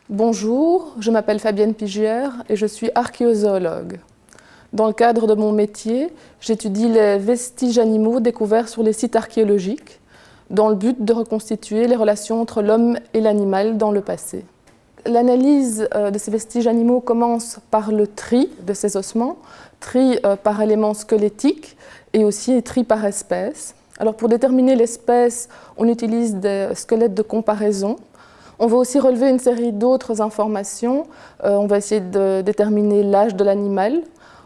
Bonjour, je m'appelle Fabienne Pigière et je suis archéozoologue. Dans le cadre de mon métier, j'étudie les vestiges animaux découverts sur les sites archéologiques dans le but de reconstituer les relations entre l'homme et l'animal dans le passé. L'analyse de ces vestiges animaux commence par le tri de ces ossements, tri par éléments squelettiques et aussi tri par espèce. Alors pour déterminer l'espèce, on utilise des squelettes de comparaison. On va aussi relever une série d'autres informations. On va essayer de déterminer l'âge de l'animal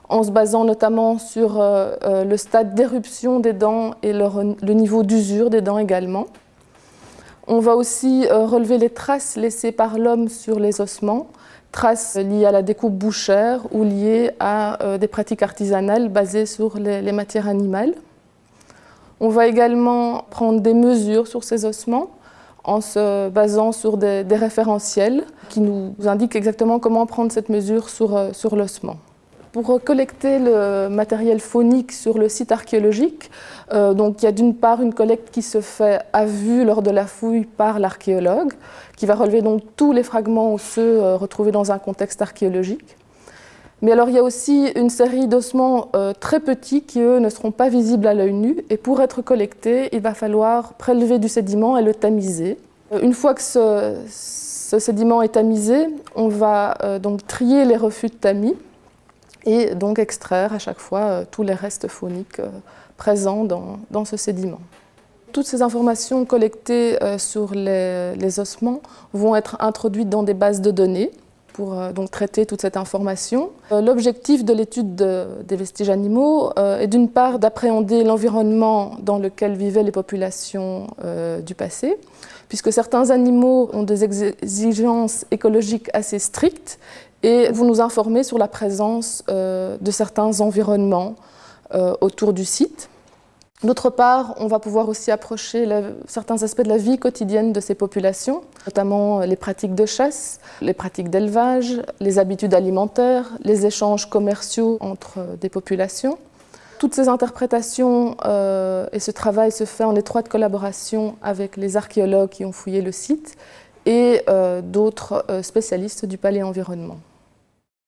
en se basant notamment sur le stade d'éruption des dents et le niveau d'usure des dents également. On va aussi relever les traces laissées par l'homme sur les ossements, traces liées à la découpe bouchère ou liées à des pratiques artisanales basées sur les matières animales. On va également prendre des mesures sur ces ossements en se basant sur des référentiels qui nous indiquent exactement comment prendre cette mesure sur l'ossement. Pour collecter le matériel faunique sur le site archéologique, donc il y a d'une part une collecte qui se fait à vue lors de la fouille par l'archéologue, qui va relever donc tous les fragments osseux retrouvés dans un contexte archéologique. Mais alors il y a aussi une série d'ossements très petits qui, eux, ne seront pas visibles à l'œil nu. Et pour être collectés, il va falloir prélever du sédiment et le tamiser. Une fois que ce sédiment est tamisé, on va donc trier les refus de tamis et donc extraire à chaque fois tous les restes fauniques présents dans ce sédiment. Toutes ces informations collectées sur les ossements vont être introduites dans des bases de données pour donc traiter toute cette information. L'objectif de l'étude des vestiges animaux est d'une part d'appréhender l'environnement dans lequel vivaient les populations du passé, puisque certains animaux ont des exigences écologiques assez strictes et vont nous informer sur la présence de certains environnements autour du site. D'autre part, on va pouvoir aussi approcher certains aspects de la vie quotidienne de ces populations, notamment les pratiques de chasse, les pratiques d'élevage, les habitudes alimentaires, les échanges commerciaux entre des populations. Toutes ces interprétations et ce travail se fait en étroite collaboration avec les archéologues qui ont fouillé le site et d'autres spécialistes du paléenvironnement.